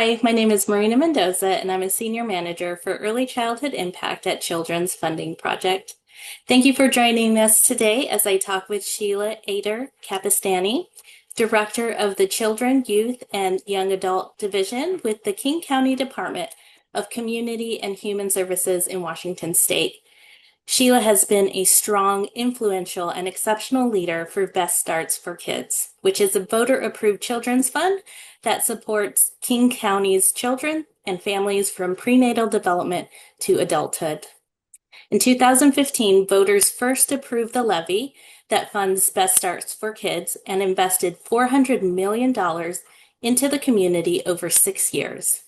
Hi, my name is Marina Mendoza, and I'm a senior manager for early childhood impact at Children's Funding Project. Thank you for joining us today as I talk with Sheila Ater Capestany, Director of the Children, Youth, and Young Adult Division with the King County Department of Community and Human Services in Washington State. Sheila has been a strong, influential, and exceptional leader for Best Starts for Kids, which is a voter-approved children's fund that supports King County's children and families from prenatal development to adulthood. In 2015, voters first approved the levy that funds Best Starts for Kids and invested $400 million into the community over 6 years.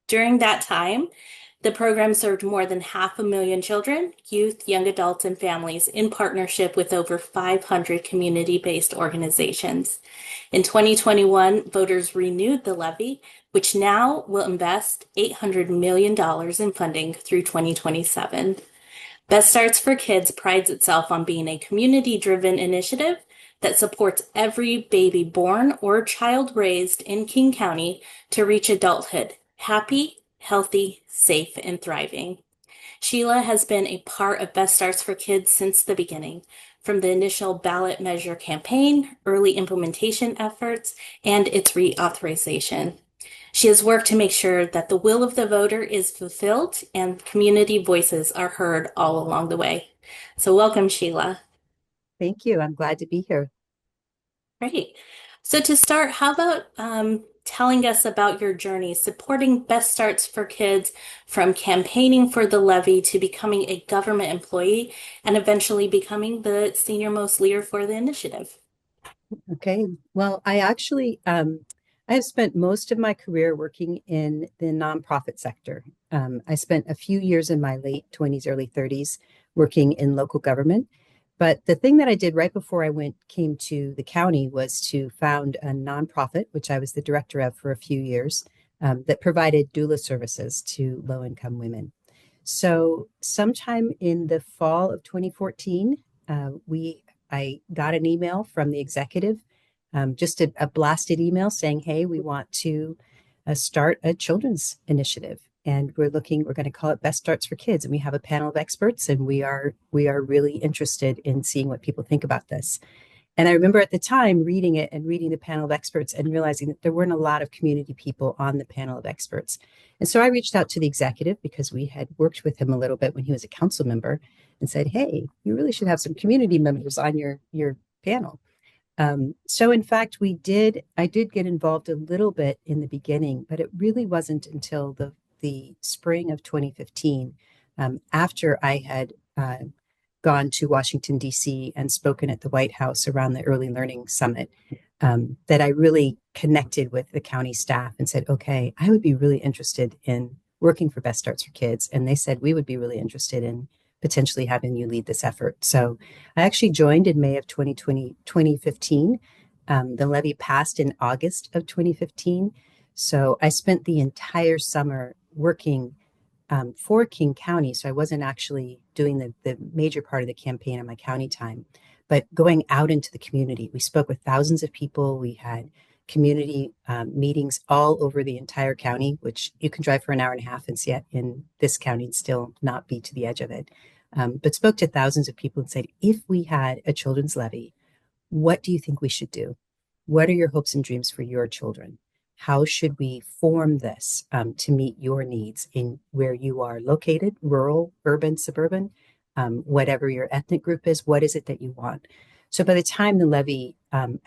During that time, the program served more than 500,000 children, youth, young adults, and families in partnership with over 500 community-based organizations. In 2021, voters renewed the levy, which now will invest $800 million in funding through 2027. Best Starts for Kids prides itself on being a community-driven initiative that supports every baby born or child raised in King County to reach adulthood happy, healthy, safe, and thriving. Sheila has been a part of Best Starts for Kids since the beginning, from the initial ballot measure campaign, early implementation efforts, and its reauthorization. She has worked to make sure that the will of the voter is fulfilled and community voices are heard all along the way. So welcome, Sheila. Thank you. I'm glad to be here. Great. So to start, how about telling us about your journey supporting Best Starts for Kids from campaigning for the levy to becoming a government employee and eventually becoming the senior most leader for the initiative? Okay. Well, I have spent most of my career working in the nonprofit sector. I spent a few years in my late 20s, early 30s working in local government. But the thing that I did right before came to the county was to found a nonprofit, which I was the director of for a few years, that provided doula services to low-income women. So sometime in the fall of 2014, I got an email from the executive, just a blasted email saying, "Hey, we want to start a children's initiative, and we're going to call it Best Starts for Kids, and we have a panel of experts, and we are really interested in seeing what people think about this." And I remember at the time reading it and reading the panel of experts and realizing that there weren't a lot of community people on the panel of experts. And so I reached out to the executive because we had worked with him a little bit when he was a council member and said, "Hey, you really should have some community members on your panel." So in fact, I did get involved a little bit in the beginning, but it really wasn't until the spring of 2015, after I had gone to Washington, D.C. and spoken at the White House around the Early Learning Summit, that I really connected with the county staff and said, okay, I would be really interested in working for Best Starts for Kids. And they said, we would be really interested in potentially having you lead this effort. So I actually joined in May of 2015. The levy passed in August of 2015. So I spent the entire summer working for King County. So I wasn't actually doing the major part of the campaign on my county time, but going out into the community. We spoke with thousands of people. We had community meetings all over the entire county, which you can drive for an hour and a half and see it in this county and still not be to the edge of it. But spoke to thousands of people and said, if we had a children's levy, what do you think we should do? What are your hopes and dreams for your children? How should we form this to meet your needs in where you are located, rural, urban, suburban, whatever your ethnic group is, what is it that you want? So by the time the levy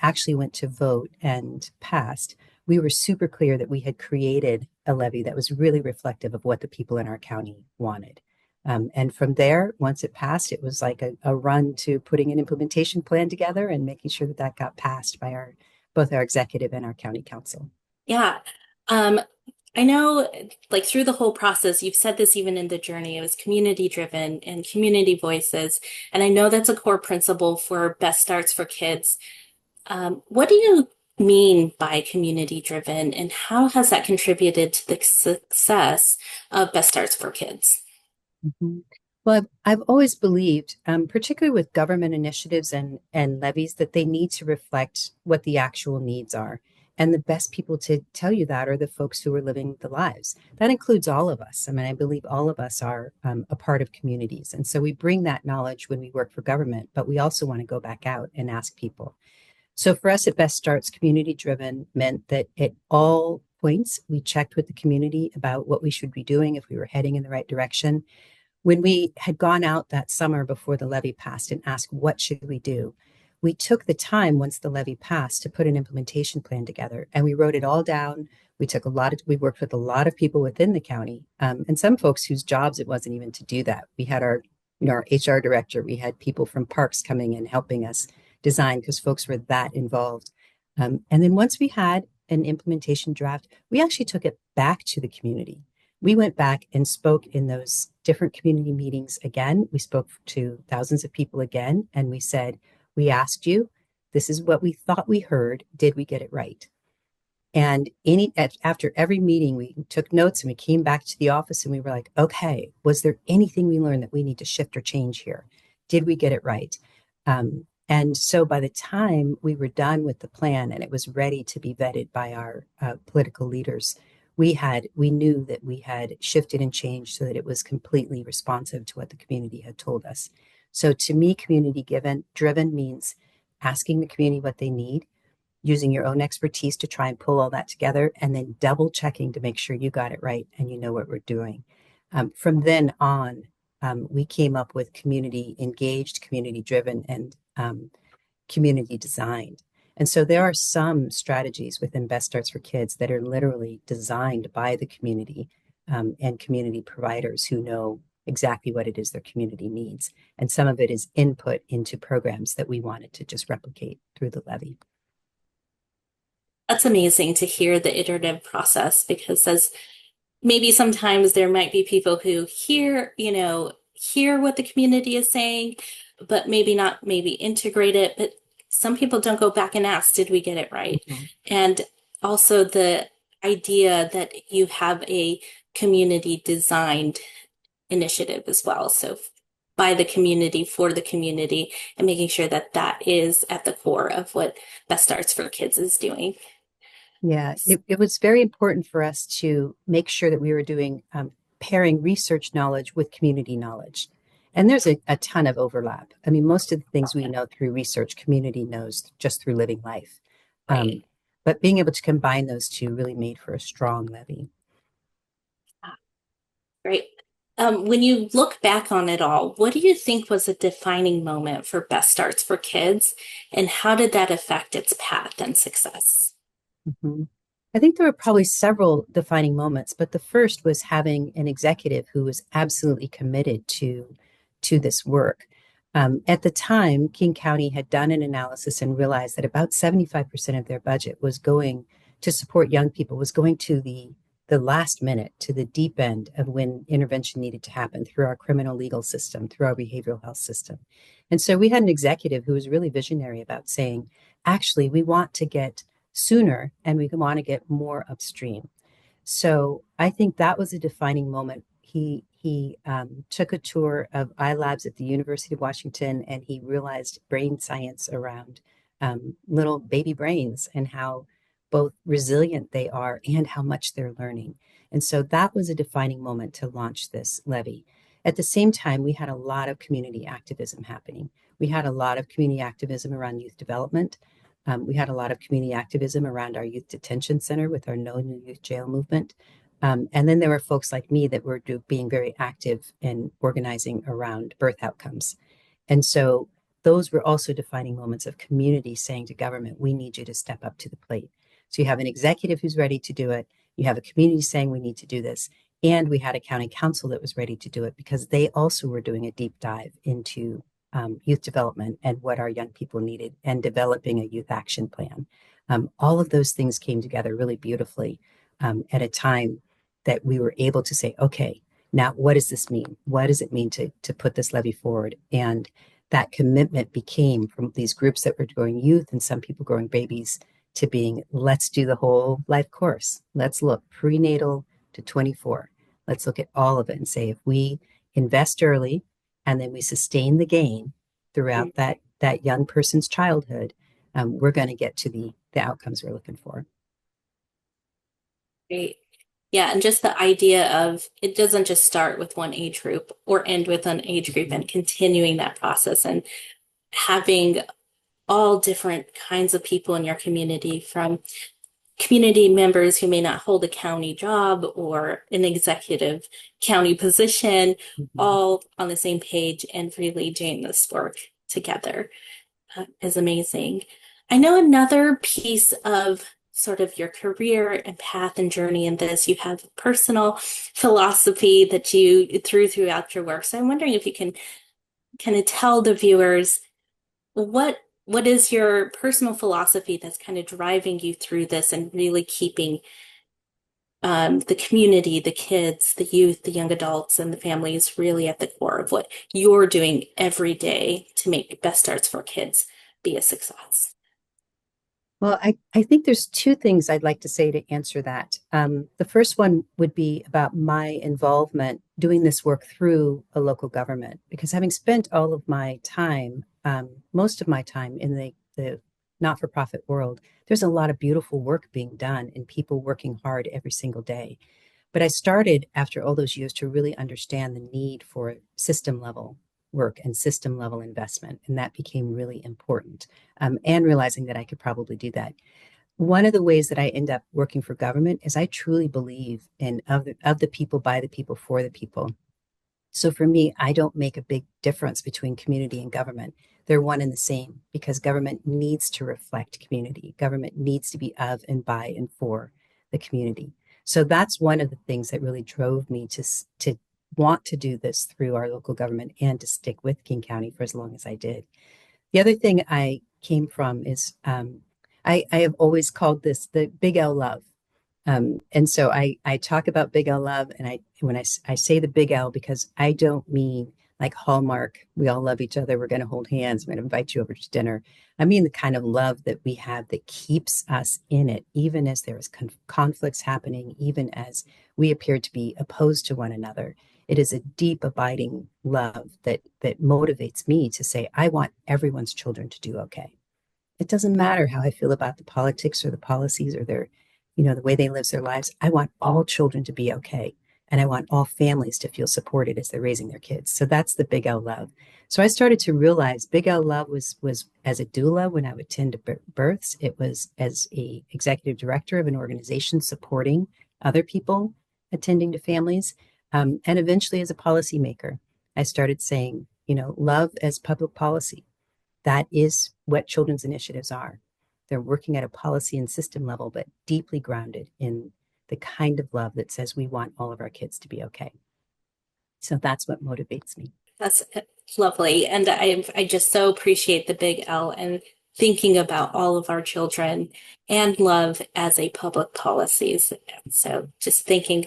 actually went to vote and passed, we were super clear that we had created a levy that was really reflective of what the people in our county wanted. And from there, once it passed, it was like a run to putting an implementation plan together and making sure that that got passed by both our executive and our county council. Yeah. Um, I know, like through the whole process, you've said this even in the journey, it was community driven and community voices. And I know that's a core principle for Best Starts for Kids. What do you mean by community driven, and how has that contributed to the success of Best Starts for Kids? Mhm. Well, I've always believed, particularly with government initiatives and levies, that they need to reflect what the actual needs are. And the best people to tell you that are the folks who are living the lives. That includes all of us. I mean, I believe all of us are a part of communities. And so we bring that knowledge when we work for government, but we also want to go back out and ask people. So for us at Best Starts, community driven meant that at all points, we checked with the community about what we should be doing if we were heading in the right direction. When we had gone out that summer before the levy passed and asked, what should we do? We took the time once the levy passed to put an implementation plan together and we wrote it all down. We worked with a lot of people within the county and some folks whose jobs it wasn't even to do that. We had our HR director, we had people from parks coming in helping us design because folks were that involved. And then once we had an implementation draft, we actually took it back to the community. We went back and spoke in those different community meetings again. We spoke to thousands of people again, and we said, we asked you, this is what we thought we heard. Did we get it right? And after every meeting, we took notes and we came back to the office and we were like, okay, was there anything we learned that we need to shift or change here? Did we get it right? And so by the time we were done with the plan and it was ready to be vetted by our political leaders, we knew that we had shifted and changed so that it was completely responsive to what the community had told us. So to me, driven means asking the community what they need, using your own expertise to try and pull all that together, and then double checking to make sure you got it right and you know what we're doing. From then on, we came up with community engaged, community driven, and community designed. And so there are some strategies within Best Starts for Kids that are literally designed by the community and community providers who know exactly what it is their community needs. And some of it is input into programs that we wanted to just replicate through the levy. That's amazing to hear the iterative process because as maybe sometimes there might be people who hear what the community is saying, but maybe not maybe integrate it. But some people don't go back and ask, did we get it right? Mhm. And also the idea that you have a community designed initiative as well. So by the community, for the community, and making sure that that is at the core of what Best Starts for Kids is doing. Yeah, it was very important for us to make sure that we were doing pairing research knowledge with community knowledge. And there's a ton of overlap. I mean, most of the things we know through research, community knows just through living life. Right. Um, but being able to combine those two really made for a strong levy. Great. When you look back on it all, what do you think was a defining moment for Best Starts for Kids, and how did that affect its path and success? Mhm. I think there were probably several defining moments, but the first was having an executive who was absolutely committed to this work. At the time, King County had done an analysis and realized that about 75% of their budget was going to support young people, was going to the last minute, to the deep end of when intervention needed to happen through our criminal legal system, through our behavioral health system. And so we had an executive who was really visionary about saying, actually, we want to get sooner and we want to get more upstream. So I think that was a defining moment. He took a tour of iLabs at the University of Washington and he realized brain science around little baby brains and how both resilient they are and how much they're learning. And so that was a defining moment to launch this levy. At the same time, we had a lot of community activism happening. We had a lot of community activism around youth development. We had a lot of community activism around our youth detention center with our No New Youth Jail movement. And then there were folks like me that were being very active in organizing around birth outcomes. And so those were also defining moments of community saying to government, we need you to step up to the plate. So you have an executive who's ready to do it. You have a community saying we need to do this. And we had a county council that was ready to do it because they also were doing a deep dive into youth development and what our young people needed and developing a youth action plan. All of those things came together really beautifully at a time that we were able to say, okay, now what does this mean? What does it mean to put this levy forward? And that commitment became from these groups that were growing youth and some people growing babies to being, let's do the whole life course. Let's look prenatal to 24. Let's look at all of it and say, if we invest early and then we sustain the gain throughout that young person's childhood, we're going to get to the outcomes we're looking for. Right. Yeah, and just the idea of it doesn't just start with one age group or end with an age group Mhm. and continuing that process and having all different kinds of people in your community, from community members who may not hold a county job or an executive county position, Mhm. all on the same page and really doing this work together is amazing. I know another piece of sort of your career and path and journey in this, you have personal philosophy that you threw throughout your work. So I'm wondering if you can kind of tell the viewers what what is your personal philosophy that's kind of driving you through this and really keeping the community, the kids, the youth, the young adults, and the families really at the core of what you're doing every day to make Best Starts for Kids be a success. Well, I think there's two things I'd like to say to answer that. The first one would be about my involvement doing this work through a local government, because having spent all of my time, most of my time in the not-for-profit world, there's a lot of beautiful work being done and people working hard every single day. But I started after all those years to really understand the need for system level work and system level investment. And that became really important. And realizing that I could probably do that. One of the ways that I end up working for government is I truly believe in of the people, by the people, for the people. So for me, I don't make a big difference between community and government. They're one and the same because government needs to reflect community. Government needs to be of and by and for the community. So that's one of the things that really drove me to want to do this through our local government and to stick with King County for as long as I did. The other thing I came from is I have always called this the Big L love. And so I talk about Big L love, and I say the Big L because I don't mean like Hallmark, we all love each other, we're going to hold hands, I'm going to invite you over to dinner. I mean the kind of love that we have that keeps us in it, even as there is conflicts happening, even as we appear to be opposed to one another. It is a deep, abiding love that motivates me to say, I want everyone's children to do okay. It doesn't matter how I feel about the politics or the policies or the way they live their lives. I want all children to be okay. And I want all families to feel supported as they're raising their kids. So that's the Big L love. So I started to realize Big L love was as a doula when I would tend to births. It was as a executive director of an organization supporting other people attending to families. And eventually as a policymaker, I started saying, love as public policy. That is what children's initiatives are. They're working at a policy and system level, but deeply grounded in the kind of love that says we want all of our kids to be okay. So that's what motivates me. That's lovely. And I just so appreciate the big L and thinking about all of our children and love as a public policy. So just thinking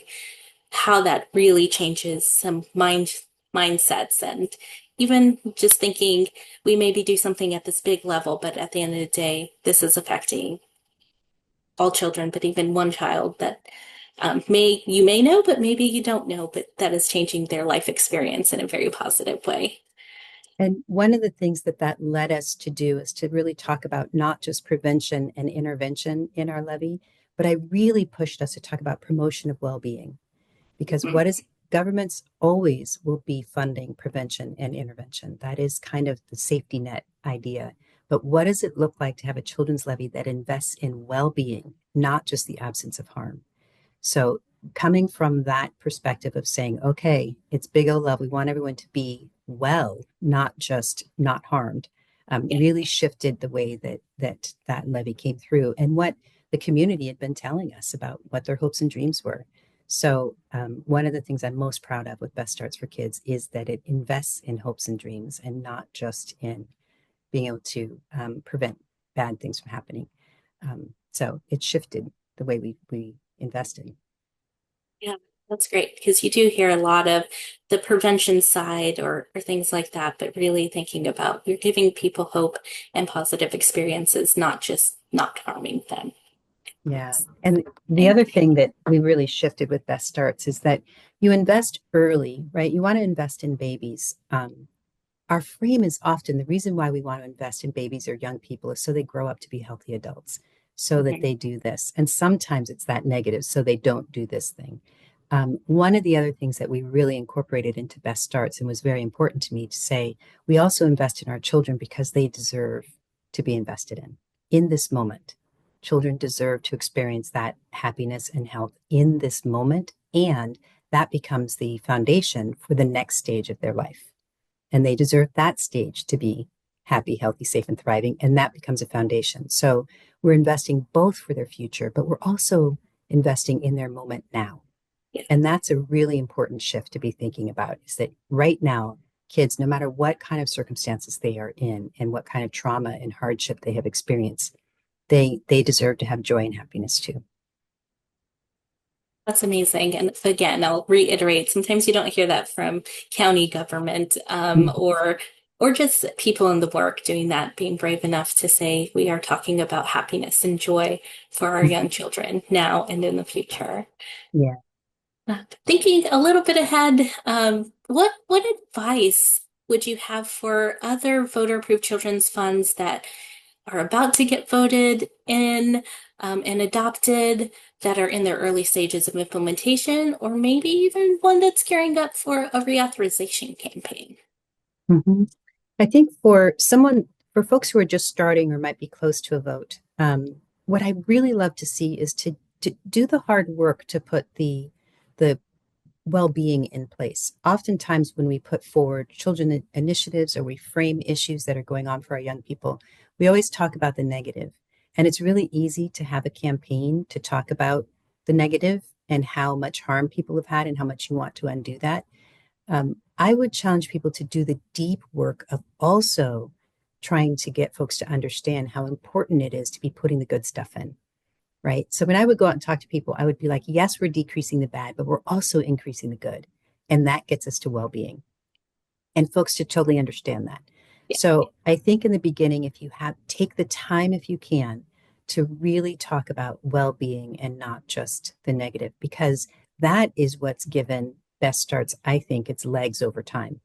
how that really changes some mindsets, and even just thinking we maybe do something at this big level, but at the end of the day, this is affecting all children, but even one child that may you may know, but maybe you don't know, but that is changing their life experience in a very positive way. And one of the things that led us to do is to really talk about not just prevention and intervention in our levy, but I really pushed us to talk about promotion of well-being. Because Mhm. what is governments always will be funding prevention and intervention. That is kind of the safety net idea. But what does it look like to have a children's levy that invests in well-being, not just the absence of harm? So coming from that perspective of saying, okay, it's big O love. We want everyone to be well, not just not harmed, Yeah, really shifted the way that levy came through and what the community had been telling us about what their hopes and dreams were. So one of the things I'm most proud of with Best Starts for Kids is that it invests in hopes and dreams and not just in being able to prevent bad things from happening. So it shifted the way we invested. yeah, that's great because you do hear a lot of the prevention side or things like that, but really thinking about you're giving people hope and positive experiences, not just not harming them. Yeah. And the other thing that we really shifted with Best Starts is that you invest early, right? You want to invest in babies. Our frame is often the reason why we want to invest in babies or young people is so they grow up to be healthy adults. so that Mhm. they do this. And sometimes it's that negative, so they don't do this thing. One of the other things that we really incorporated into Best Starts and was very important to me to say, we also invest in our children because they deserve to be invested in this moment. Children deserve to experience that happiness and health in this moment, and that becomes the foundation for the next stage of their life. And they deserve that stage to be happy, healthy, safe, and thriving. And that becomes a foundation. So we're investing both for their future, but we're also investing in their moment now. Yeah, And that's a really important shift to be thinking about is that right now, kids, no matter what kind of circumstances they are in and what kind of trauma and hardship they have experienced, they deserve to have joy and happiness too. that's amazing. And again, I'll reiterate, sometimes you don't hear that from county government, or just people in the work doing that, being brave enough to say we are talking about happiness and joy for our young children now and in the future. Yeah. Thinking a little bit ahead, what advice would you have for other voter-approved children's funds that are about to get voted in and adopted, that are in their early stages of implementation, or maybe even one that's gearing up for a reauthorization campaign? Mhm. I think for folks who are just starting or might be close to a vote, what I really love to see is to do the hard work to put the well-being in place. Oftentimes, when we put forward children initiatives or we frame issues that are going on for our young people, we always talk about the negative. And it's really easy to have a campaign to talk about the negative and how much harm people have had and how much you want to undo that. I would challenge people to do the deep work of also trying to get folks to understand how important it is to be putting the good stuff in, right? So when I would go out and talk to people, I would be like, yes, we're decreasing the bad, but we're also increasing the good. And that gets us to well being. And folks should totally understand that. Yeah. So I think in the beginning, if you have, take the time, if you can, to really talk about well being and not just the negative, because that is what's given Best Starts, I think, its legs over time.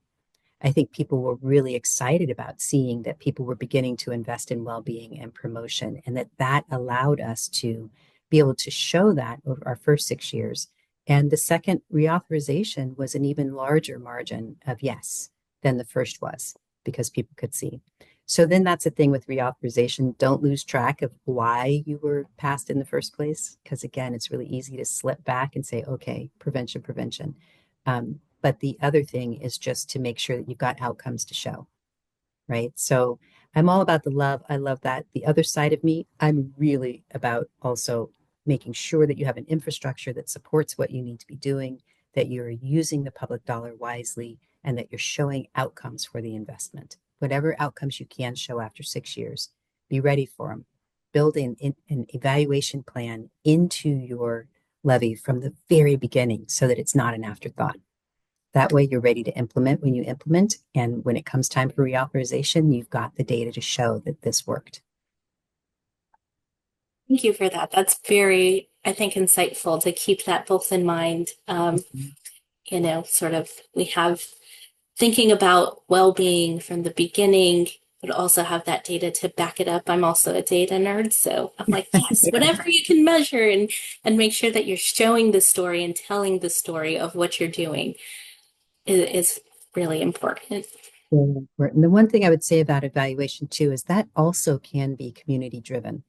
I think people were really excited about seeing that people were beginning to invest in well-being and promotion, and that allowed us to be able to show that over our first 6 years. And the second reauthorization was an even larger margin of yes than the first was because people could see. So then that's the thing with reauthorization. Don't lose track of why you were passed in the first place, because again, it's really easy to slip back and say, okay, prevention, prevention. But the other thing is just to make sure that you've got outcomes to show, right? So I'm all about the love. I love that. The other side of me, I'm really about also making sure that you have an infrastructure that supports what you need to be doing, that you're using the public dollar wisely, and that you're showing outcomes for the investment. Whatever outcomes you can show after 6 years, be ready for them. Build an evaluation plan into your levy from the very beginning so that it's not an afterthought. That way, you're ready to implement when you implement. And when it comes time for reauthorization, you've got the data to show that this worked. Thank you for that. That's very, I think, insightful to keep that both in mind. Sort of we have thinking about well-being from the beginning, but also have that data to back it up. I'm also a data nerd, so I'm like, yes, Yeah. whatever you can measure and make sure that you're showing the story and telling the story of what you're doing is really important. Really important. The one thing I would say about evaluation too is that also can be community driven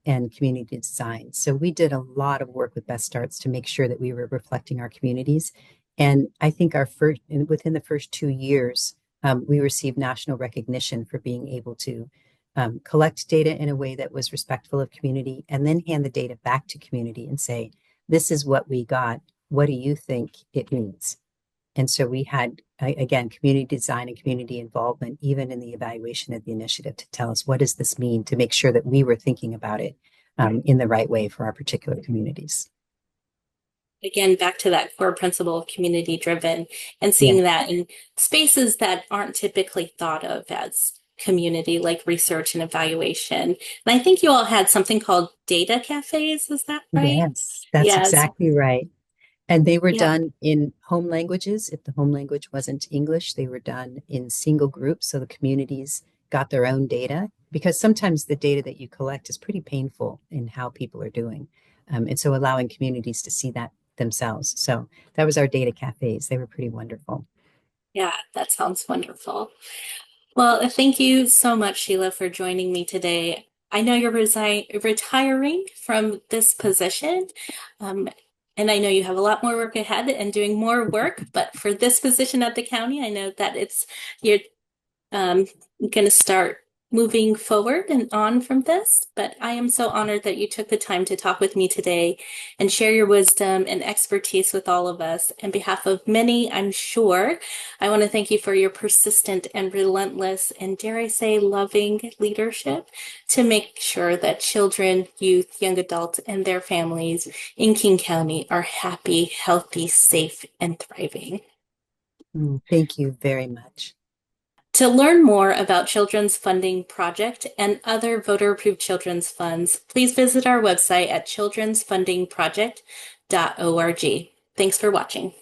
and community designed. So we did a lot of work with Best Starts to make sure that we were reflecting our communities. And I think within the first 2 years, we received national recognition for being able to collect data in a way that was respectful of community and then hand the data back to community and say, this is what we got. What do you think it means? And so we had, again, community design and community involvement, even in the evaluation of the initiative, to tell us what does this mean to make sure that we were thinking about it in the right way for our particular communities. Again, back to that core principle of community driven and Yeah, seeing that in spaces that aren't typically thought of as community, like research and evaluation. And I think you all had something called data cafes, is that right? yes, that's Yes. exactly right. And they were Yeah. done in home languages. If the home language wasn't English, they were done in single groups. So the communities got their own data. because sometimes the data that you collect is pretty painful in how people are doing. And so allowing communities to see that themselves. So that was our data cafes. They were pretty wonderful. Yeah, that sounds wonderful. Well, thank you so much, Sheila, for joining me today. I know you're retiring from this position, um, and I know you have a lot more work ahead and doing more work. But for this position at the county, I know that you're um, going to start moving forward and on from this. But I am so honored that you took the time to talk with me today and share your wisdom and expertise with all of us. On behalf of many, I'm sure, I want to thank you for your persistent and relentless and, dare I say, loving leadership to make sure that children, youth, young adults, and their families in King County are happy, healthy, safe, and thriving. Thank you very much. To learn more about Children's Funding Project and other voter-approved children's funds, please visit our website at childrensfundingproject.org. Thanks for watching.